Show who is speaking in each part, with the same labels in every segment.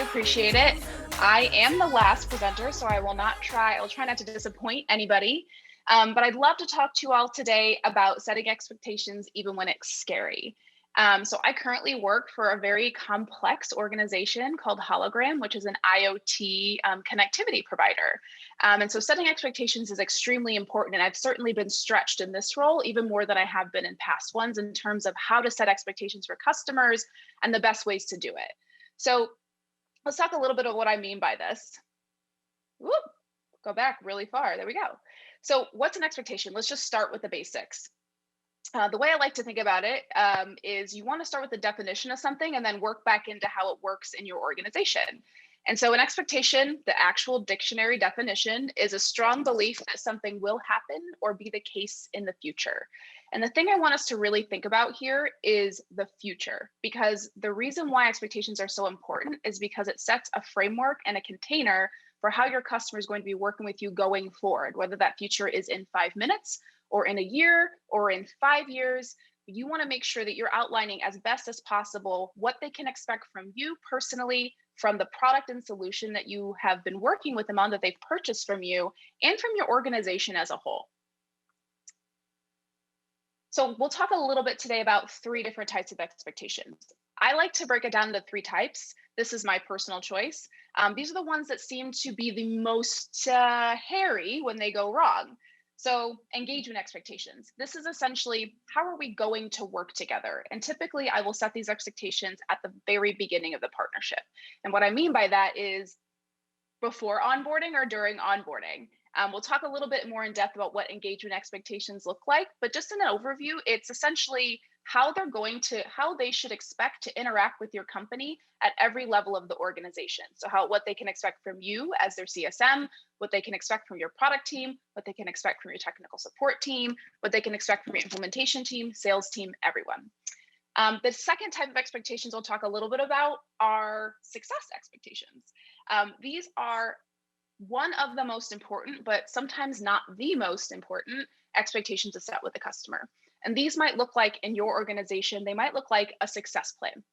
Speaker 1: appreciate it. I am the last presenter, so I'll try not to disappoint anybody. But I'd love to talk to you all today about setting expectations even when it's scary. So I currently work for a very complex organization called Hologram, which is an IoT connectivity provider. And so setting expectations is extremely important. And I've certainly been stretched in this role even more than I have been in past ones in terms of how to set expectations for customers and the best ways to do it. So let's talk a little bit of what I mean by this. Whoop, go back really far. There we go. So what's an expectation? Let's just start with the basics. The way I like to think about it is you want to start with the definition of something and then work back into how it works in your organization. And so an expectation, the actual dictionary definition, is a strong belief that something will happen or be the case in the future. And the thing I want us to really think about here is the future, because the reason why expectations are so important is because it sets a framework and a container for how your customer is going to be working with you going forward, whether that future is in 5 minutes or in a year or in 5 years. You want to make sure that you're outlining as best as possible what they can expect from you personally, from the product and solution that you have been working with them on that they've purchased from you, and from your organization as a whole. So we'll talk a little bit today about 3 different types of expectations. I like to break it down into 3 types. This is my personal choice. These are the ones that seem to be the most hairy when they go wrong. So engagement expectations. This is essentially, how are we going to work together? And typically I will set these expectations at the very beginning of the partnership. And what I mean by that is before onboarding or during onboarding. We'll talk a little bit more in depth about what engagement expectations look like, but just in an overview, it's essentially how they should expect to interact with your company at every level of the organization. So what they can expect from you as their CSM, what they can expect from your product team, what they can expect from your technical support team, what they can expect from your implementation team, sales team, everyone. The second type of expectations we'll talk a little bit about are success expectations. These are one of the most important, but sometimes not the most important expectations to set with the customer. And these might look like in your organization, they might look like a success plan,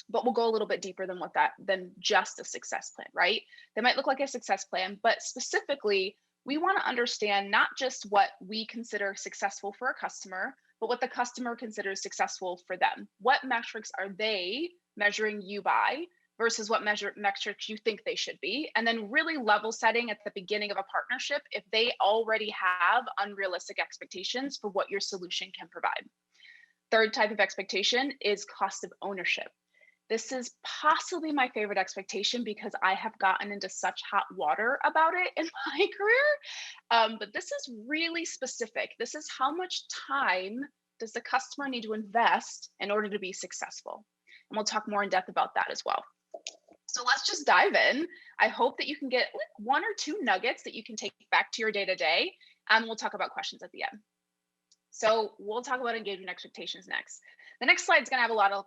Speaker 1: but we'll go a little bit deeper than just a success plan, right? They might look like a success plan, but specifically, we want to understand not just what we consider successful for a customer, but what the customer considers successful for them. What metrics are they measuring you by versus what metrics you think they should be, and then really level setting at the beginning of a partnership if they already have unrealistic expectations for what your solution can provide. Third type of expectation is cost of ownership. This is possibly my favorite expectation because I have gotten into such hot water about it in my career, but this is really specific. This is how much time does the customer need to invest in order to be successful? And we'll talk more in depth about that as well. So let's just dive in. I hope that you can get 1 or 2 nuggets that you can take back to your day-to-day, and we'll talk about questions at the end. So we'll talk about engagement expectations next. The next slide is going to have a lot of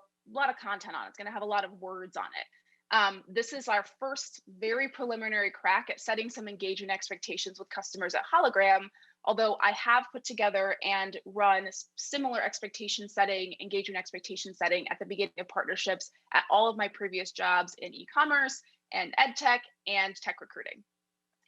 Speaker 1: content on it. It's going to have a lot of words on it. This is our first very preliminary crack at setting some engagement expectations with customers at Hologram, although I have put together and run similar engagement expectation setting at the beginning of partnerships at all of my previous jobs in e-commerce and EdTech and tech recruiting.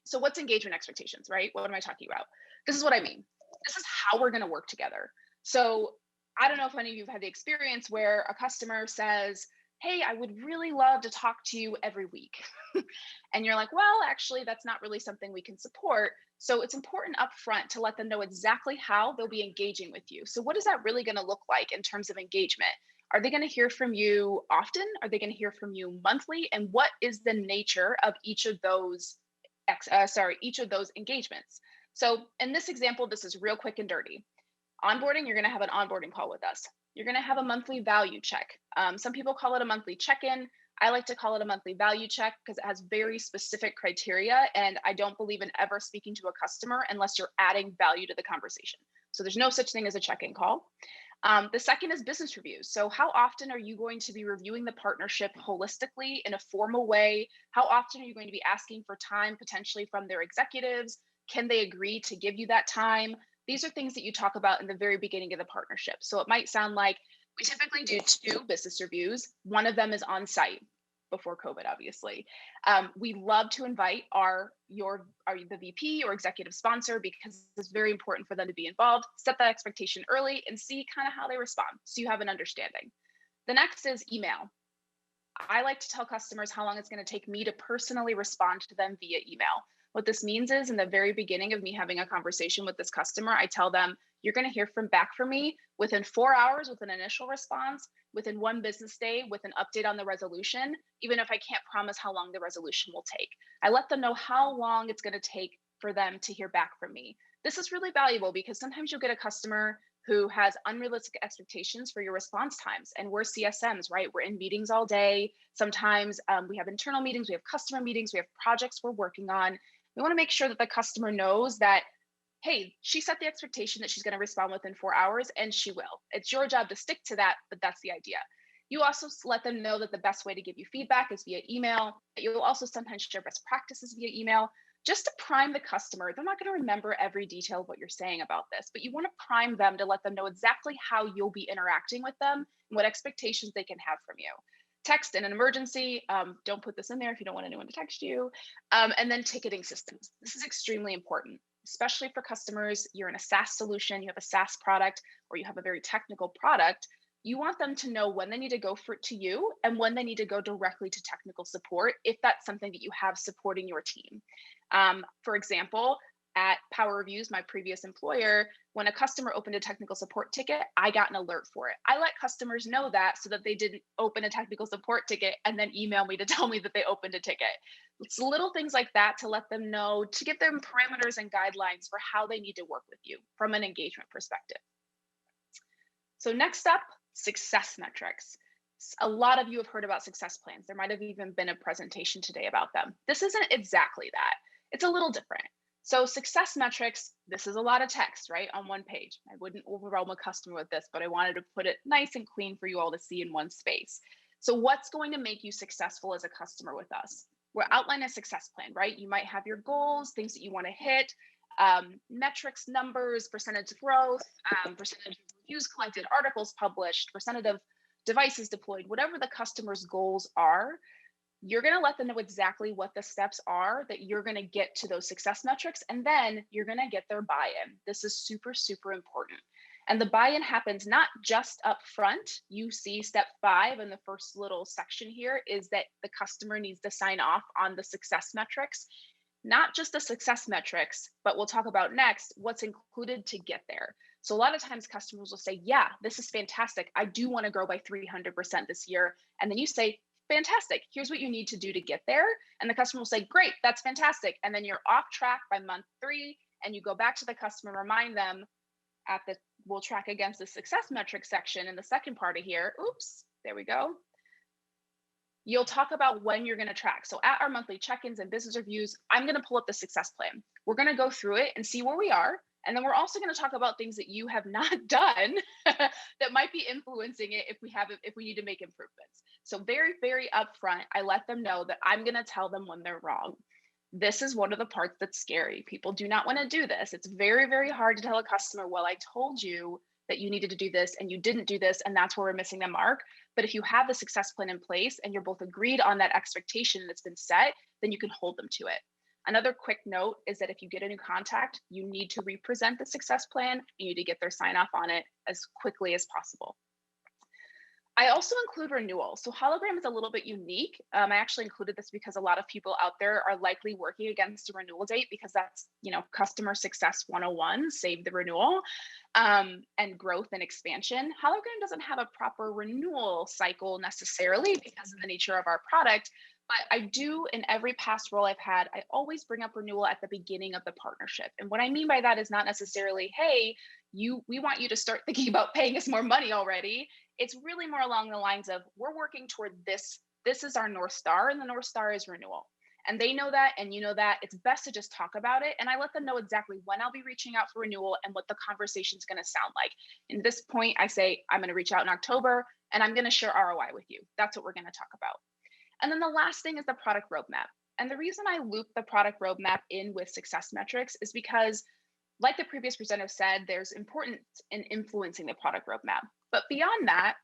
Speaker 1: So what's engagement expectations, right? What am I talking about? This is what I mean. This is how we're going to work together. So I don't know if any of you have had the experience where a customer says, hey, I would really love to talk to you every week. And you're like, well, actually, that's not really something we can support. So it's important upfront to let them know exactly how they'll be engaging with you. So what is that really going to look like in terms of engagement? Are they going to hear from you often? Are they going to hear from you monthly? And what is the nature of each of those engagements? So in this example, this is real quick and dirty. Onboarding, you're going to have an onboarding call with us. You're going to have a monthly value check. Some people call it a monthly check-in. I like to call it a monthly value check because it has very specific criteria, and I don't believe in ever speaking to a customer unless you're adding value to the conversation. So there's no such thing as a check-in call. The second is business reviews. So how often are you going to be reviewing the partnership holistically in a formal way? How often are you going to be asking for time potentially from their executives? Can they agree to give you that time? These are things that you talk about in the very beginning of the partnership. So it might sound like we typically do 2 business reviews. One of them is on site. before COVID, obviously. We love to invite the VP or executive sponsor because it's very important for them to be involved, set that expectation early, and see kind of how they respond so you have an understanding. The next is email. I like to tell customers how long it's going to take me to personally respond to them via email. What this means is in the very beginning of me having a conversation with this customer, I tell them, you're going to hear back from me within 4 hours with an initial response, within 1 business day with an update on the resolution, even if I can't promise how long the resolution will take. I let them know how long it's going to take for them to hear back from me. This is really valuable because sometimes you'll get a customer who has unrealistic expectations for your response times. And we're CSMs, right? We're in meetings all day. Sometimes we have internal meetings, we have customer meetings, we have projects we're working on. We want to make sure that the customer knows that, hey, she set the expectation that she's going to respond within 4 hours, and she will. It's your job to stick to that, but that's the idea. You also let them know that the best way to give you feedback is via email. You'll also sometimes share best practices via email, just to prime the customer. They're not going to remember every detail of what you're saying about this, but you want to prime them to let them know exactly how you'll be interacting with them and what expectations they can have from you. Text in an emergency, don't put this in there if you don't want anyone to text you. And then ticketing systems. This is extremely important, especially for customers. You're in a SaaS solution, you have a SaaS product, or you have a very technical product. You want them to know when they need to go to you and when they need to go directly to technical support, if that's something that you have supporting your team. For example, at Power Reviews, my previous employer, when a customer opened a technical support ticket, I got an alert for it. I let customers know that so that they didn't open a technical support ticket and then email me to tell me that they opened a ticket. It's little things like that to let them know, to give them parameters and guidelines for how they need to work with you from an engagement perspective. So next up, success metrics. A lot of you have heard about success plans. There might have even been a presentation today about them. This isn't exactly that. It's a little different. So success metrics, this is a lot of text, right, on one page. I wouldn't overwhelm a customer with this, but I wanted to put it nice and clean for you all to see in one space. So what's going to make you successful as a customer with us? We'll outline a success plan, right? You might have your goals, things that you want to hit, metrics, numbers, percentage growth, percentage of reviews collected, articles published, percentage of devices deployed, whatever the customer's goals are. You're going to let them know exactly what the steps are that you're going to get to those success metrics, and then you're going to get their buy-in. This is super, super important. And the buy-in happens not just up front. You see step 5 in the first little section here is that the customer needs to sign off on the success metrics, not just the success metrics, but we'll talk about next what's included to get there. So a lot of times customers will say, yeah, this is fantastic. I do want to grow by 300% this year. And then you say, fantastic, here's what you need to do to get there. And the customer will say, great, that's fantastic. And then you're off track by month 3, and you go back to the customer, remind them we'll track against the success metric section in the second part of here. Oops, there we go. You'll talk about when you're going to track. So at our monthly check-ins and business reviews, I'm going to pull up the success plan. We're going to go through it and see where we are. And then we're also going to talk about things that you have not done that might be influencing it if we need to make improvements. So very, very upfront, I let them know that I'm going to tell them when they're wrong. This is one of the parts that's scary. People do not want to do this. It's very, very hard to tell a customer, well, I told you that you needed to do this and you didn't do this, and that's where we're missing the mark. But if you have the success plan in place and you're both agreed on that expectation that's been set, then you can hold them to it. Another quick note is that if you get a new contact, you need to represent the success plan. You need to get their sign off on it as quickly as possible. I also include renewal. So Hologram is a little bit unique. I actually included this because a lot of people out there are likely working against a renewal date because that's, customer success 101, save the renewal, and growth and expansion. Hologram doesn't have a proper renewal cycle necessarily because of the nature of our product, but I do, in every past role I've had, I always bring up renewal at the beginning of the partnership. And what I mean by that is not necessarily, hey, we want you to start thinking about paying us more money already. It's really more along the lines of, we're working toward this. This is our North Star, and the North Star is renewal. And they know that, and you know that. It's best to just talk about it. And I let them know exactly when I'll be reaching out for renewal and what the conversation is going to sound like. In this point, I say, I'm going to reach out in October, and I'm going to share ROI with you. That's what we're going to talk about. And then the last thing is the product roadmap. And the reason I loop the product roadmap in with success metrics is because, like the previous presenter said, there's importance in influencing the product roadmap. But beyond that,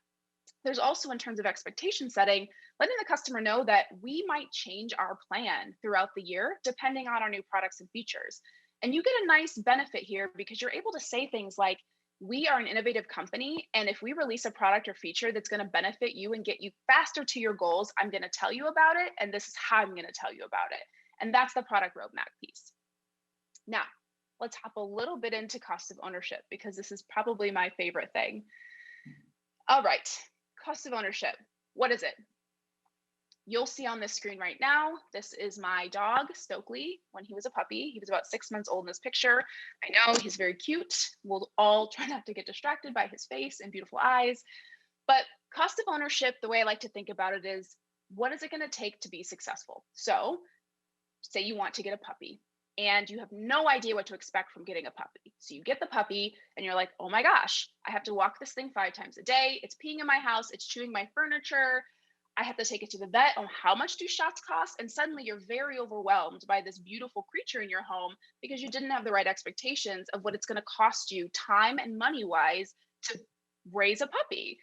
Speaker 1: There's also, in terms of expectation setting, letting the customer know that we might change our plan throughout the year depending on our new products and features. And you get a nice benefit here because you're able to say things like, we are an innovative company, and if we release a product or feature that's going to benefit you and get you faster to your goals, I'm going to tell you about it, and this is how I'm going to tell you about it. And that's the product roadmap piece. Now, let's hop a little bit into cost of ownership because this is probably my favorite thing. All right, cost of ownership. What is it? You'll see on this screen right now, this is my dog, Stokely, when he was a puppy. He was about 6 months old in this picture. I know he's very cute. We'll all try not to get distracted by his face and beautiful eyes. But cost of ownership, the way I like to think about it is, what is it going to take to be successful? So say you want to get a puppy and you have no idea what to expect from getting a puppy. So you get the puppy and you're like, oh my gosh, I have to walk this thing 5 times a day. It's peeing in my house. It's chewing my furniture. I have to take it to the vet. Oh, how much do shots cost? And suddenly you're very overwhelmed by this beautiful creature in your home because you didn't have the right expectations of what it's going to cost you time and money wise to raise a puppy.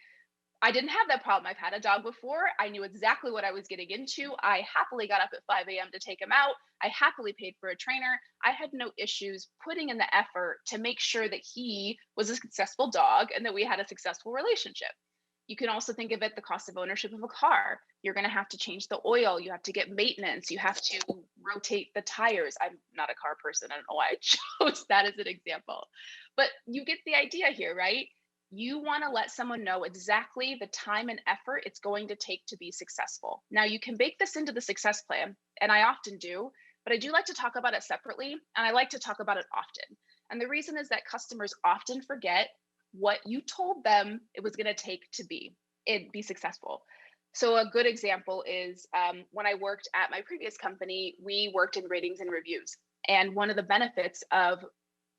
Speaker 1: I didn't have that problem. I've had a dog before. I knew exactly what I was getting into. I happily got up at 5 a.m. to take him out. I happily paid for a trainer. I had no issues putting in the effort to make sure that he was a successful dog and that we had a successful relationship. You can also think of it the cost of ownership of a car. You're going to have to change the oil. You have to get maintenance. You have to rotate the tires. I'm not a car person. I don't know why I chose that as an example. But you get the idea here, right? You want to let someone know exactly the time and effort it's going to take to be successful. Now, you can bake this into the success plan, and I often do, but I do like to talk about it separately, and I like to talk about it often. And the reason is that customers often forget what you told them it was going to take to be successful. So a good example is when I worked at my previous company, we worked in ratings and reviews. And one of the benefits of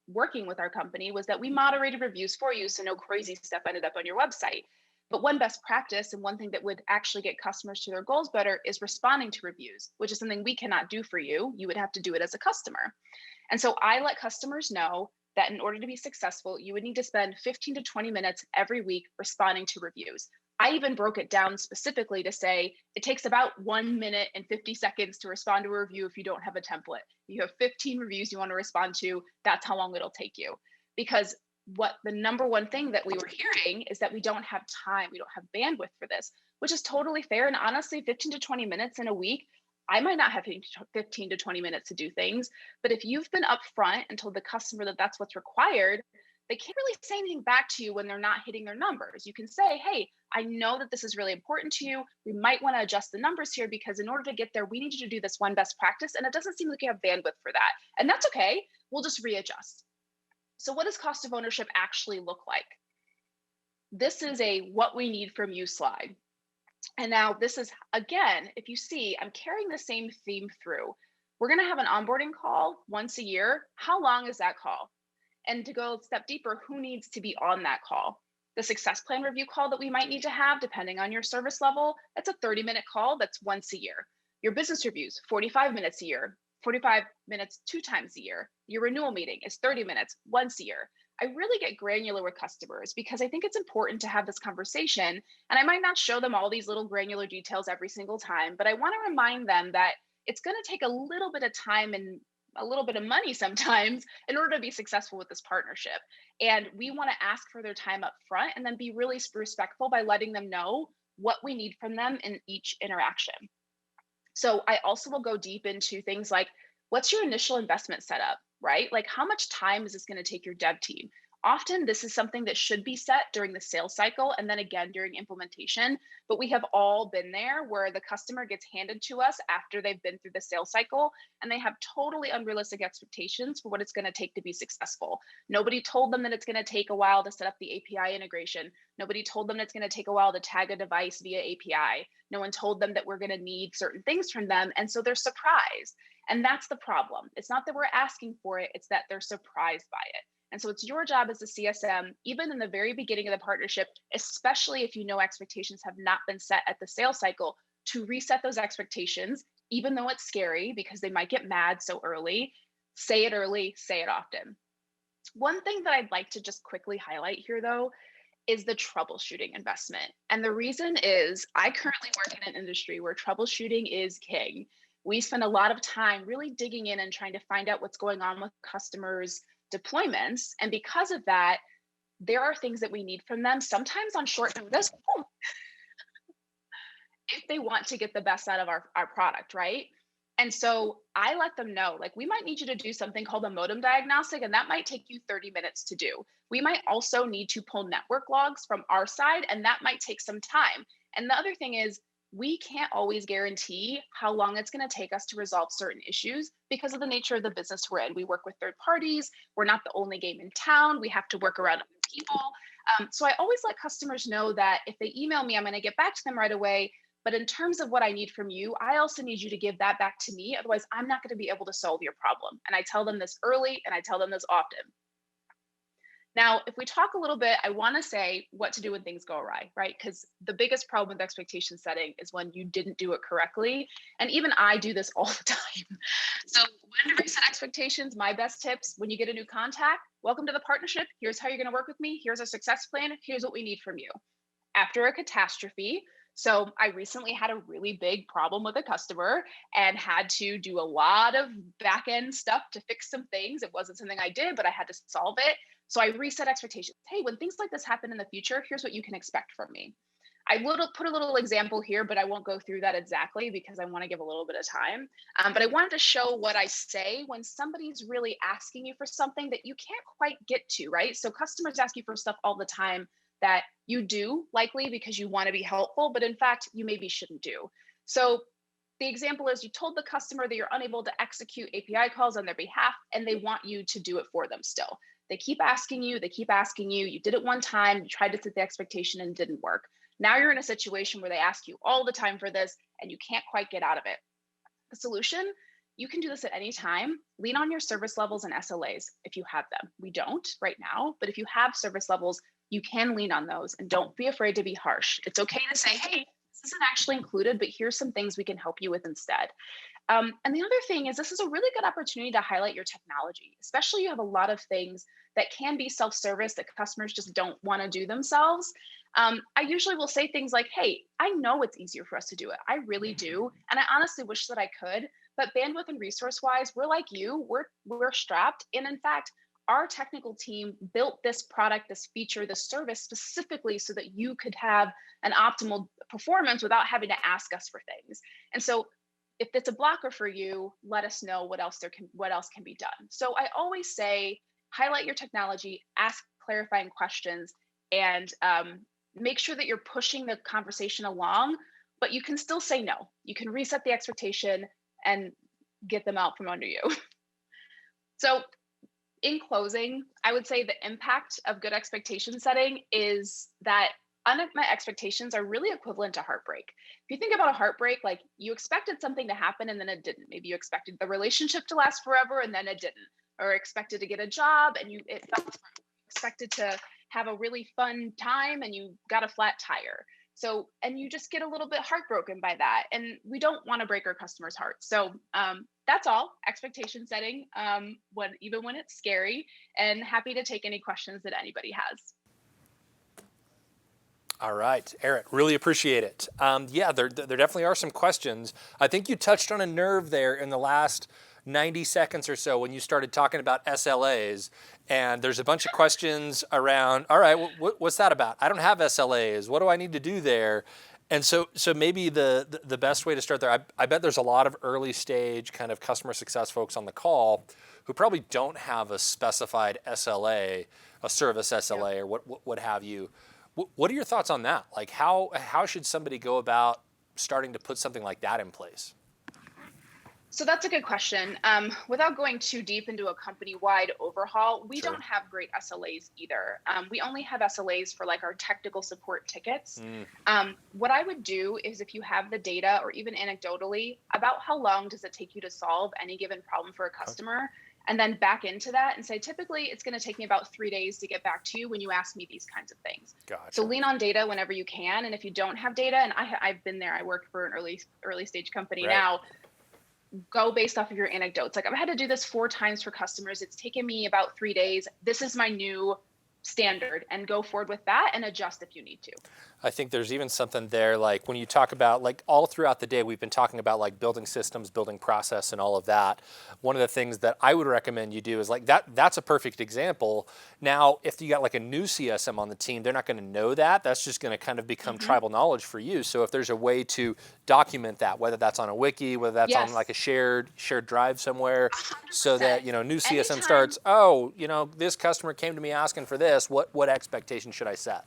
Speaker 1: working with our company was that we moderated reviews for you, so no crazy stuff ended up on your website. But one best practice and one thing that would actually get customers to their goals better is responding to reviews, which is something we cannot do for you. You would have to do it as a customer. And so I let customers know that in order to be successful, you would need to spend 15 to 20 minutes every week responding to reviews. I even broke it down specifically to say it takes about 1 minute and 50 seconds to respond to a review if you don't have a template. You have 15 reviews you want to respond to, that's how long it'll take you. Because what the number one thing that we were hearing is that we don't have time, we don't have bandwidth for this, which is totally fair. And honestly, 15 to 20 minutes in a week, I might not have 15 to 20 minutes to do things, but if you've been upfront and told the customer that that's what's required, they can't really say anything back to you when they're not hitting their numbers. You can say, hey, I know that this is really important to you. We might want to adjust the numbers here because in order to get there, we need you to do this one best practice. And it doesn't seem like you have bandwidth for that. And that's okay. We'll just readjust. So what does cost of ownership actually look like? This is a what we need from you slide. And now this is, again, if you see, I'm carrying the same theme through. We're going to have an onboarding call once a year. How long is that call? And to go a step deeper, who needs to be on that call? The success plan review call that we might need to have, depending on your service level, that's a 30-minute call that's once a year. Your business reviews, 45 minutes a year, 45 minutes 2 times a year. Your renewal meeting is 30 minutes once a year. I really get granular with customers because I think it's important to have this conversation. And I might not show them all these little granular details every single time, but I want to remind them that it's going to take a little bit of time and a little bit of money sometimes in order to be successful with this partnership. And we want to ask for their time up front and then be really respectful by letting them know what we need from them in each interaction. So I also will go deep into things like, what's your initial investment setup, right? Like how much time is this going to take your dev team? Often this is something that should be set during the sales cycle and then again during implementation, but we have all been there where the customer gets handed to us after they've been through the sales cycle and they have totally unrealistic expectations for what it's going to take to be successful. Nobody told them that it's going to take a while to set up the API integration. Nobody told them it's going to take a while to tag a device via API. No one told them that we're going to need certain things from them. And so they're surprised. And that's the problem. It's not that we're asking for it, it's that they're surprised by it. And so it's your job as a CSM, even in the very beginning of the partnership, especially if you know expectations have not been set at the sales cycle, to reset those expectations, even though it's scary because they might get mad so early. Say it early, say it often. One thing that I'd like to just quickly highlight here, though, is the troubleshooting investment. And the reason is I currently work in an industry where troubleshooting is king. We spend a lot of time really digging in and trying to find out what's going on with customers' deployments. And because of that, there are things that we need from them, sometimes on short notice, if they want to get the best out of our product, right? And so I let them know, like, we might need you to do something called a modem diagnostic, and that might take you 30 minutes to do. We might also need to pull network logs from our side, and that might take some time. And the other thing is, we can't always guarantee how long it's going to take us to resolve certain issues because of the nature of the business we're in. We work with third parties. We're not the only game in town. We have to work around other people. So I always let customers know that if they email me, I'm going to get back to them right away. But in terms of what I need from you, I also need you to give that back to me. Otherwise, I'm not going to be able to solve your problem. And I tell them this early and I tell them this often. Now, if we talk a little bit, I want to say what to do when things go awry, right? Because the biggest problem with expectation setting is when you didn't do it correctly. And even I do this all the time. So when to reset expectations, my best tips, when you get a new contact, welcome to the partnership. Here's how you're going to work with me. Here's our success plan. Here's what we need from you. After a catastrophe, so I recently had a really big problem with a customer and had to do a lot of back end stuff to fix some things. It wasn't something I did, but I had to solve it. So I reset expectations. Hey, when things like this happen in the future, here's what you can expect from me. I will put a little example here, but I won't go through that exactly because I want to give a little bit of time. But I wanted to show what I say when somebody's really asking you for something that you can't quite get to, right? So customers ask you for stuff all the time that you do likely because you want to be helpful, but in fact, you maybe shouldn't do. So the example is you told the customer that you're unable to execute API calls on their behalf, and they want you to do it for them still. They keep asking you, you did it one time, you tried to set the expectation and it didn't work. Now you're in a situation where they ask you all the time for this and you can't quite get out of it. The solution, you can do this at any time. Lean on your service levels and SLAs if you have them. We don't right now, but if you have service levels, you can lean on those and don't be afraid to be harsh. It's okay to say, hey, this isn't actually included, but here's some things we can help you with instead. And the other thing is this is a really good opportunity to highlight your technology, especially you have a lot of things that can be self-service that customers just don't want to do themselves. I usually will say things like, hey, I know it's easier for us to do it. I really do. And I honestly wish that I could, but bandwidth and resource wise, we're like you, we're strapped. And in fact, our technical team built this product, this feature, this service specifically so that you could have an optimal performance without having to ask us for things. And so if it's a blocker for you, let us know what else can be done. So I always say, highlight your technology, ask clarifying questions, and make sure that you're pushing the conversation along, but you can still say no. You can reset the expectation and get them out from under you. So in closing, I would say the impact of good expectation setting is that unmet expectations are really equivalent to heartbreak. If you think about a heartbreak, like you expected something to happen and then it didn't. Maybe you expected the relationship to last forever and then it didn't, or expected to get a job and it fell through. Expected to have a really fun time and you got a flat tire. So, and you just get a little bit heartbroken by that. And we don't want to break our customers' hearts. So that's all, expectation setting, even when it's scary, and happy to take any questions that anybody has.
Speaker 2: All right, Arit, really appreciate it. Yeah, there definitely are some questions. I think you touched on a nerve there in the last 90 seconds or so when you started talking about SLAs, and there's a bunch of questions around, all right, what's that about? I don't have SLAs. What do I need to do there? And so maybe the best way to start there, I bet there's a lot of early stage kind of customer success folks on the call who probably don't have a specified SLA, a service SLA, yeah, or what have you. What are your thoughts on that? Like how should somebody go about starting to put something like that in place?
Speaker 1: So that's a good question. Without going too deep into a company-wide overhaul, we don't have great SLAs either. We only have SLAs for like our technical support tickets. What I would do is if you have the data, or even anecdotally, about how long does it take you to solve any given problem for a customer, and then back into that and say, typically it's going to take me about 3 days to get back to you when you ask me these kinds of things.
Speaker 2: Gotcha.
Speaker 1: So lean on data whenever you can. And if you don't have data, and I've been there, I work for an early stage company now, go based off of your anecdotes. Like, I've had to do this 4 times for customers. It's taken me about 3 days. This is my new standard and go forward with that and adjust if you need to.
Speaker 2: I think there's even something there, like when you talk about, like all throughout the day, we've been talking about like building systems, building process and all of that. One of the things that I would recommend you do is like that's a perfect example. Now, if you got like a new CSM on the team, they're not going to know that. That's just going to kind of become tribal knowledge for you. So if there's a way to document that, whether that's on a wiki, whether that's on like a shared drive somewhere,
Speaker 1: 100%.
Speaker 2: so that, you know, new CSM
Speaker 1: Anytime.
Speaker 2: starts, oh, you know, this customer came to me asking for this, what expectation should I set?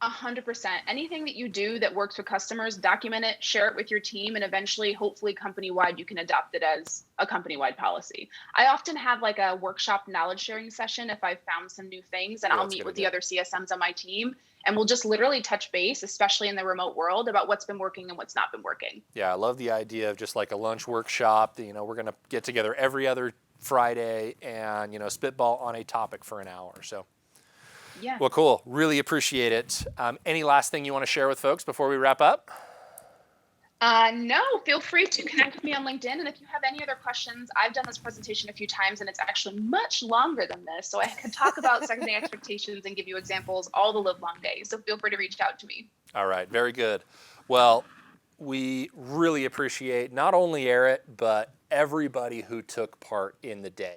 Speaker 1: 100%. Anything that you do that works with customers, document it, share it with your team, and eventually, hopefully, company-wide, you can adopt it as a company-wide policy. I often have like a workshop knowledge sharing session if I've found some new things, and I'll meet with the other CSMs on my team, and we'll just literally touch base, especially in the remote world, about what's been working and what's not been working.
Speaker 2: Yeah, I love the idea of just like a lunch workshop. You know, we're going to get together every other Friday and, you know, spitball on a topic for an hour. So.
Speaker 1: Yeah.
Speaker 2: Well, cool. Really appreciate it. Any last thing you want to share with folks before we wrap up?
Speaker 1: No, feel free to connect with me on LinkedIn. And if you have any other questions, I've done this presentation a few times and it's actually much longer than this. So I can talk about setting expectations and give you examples all the live long day. So feel free to reach out to me.
Speaker 2: All right. Very good. Well, we really appreciate not only Arit, but everybody who took part in the day.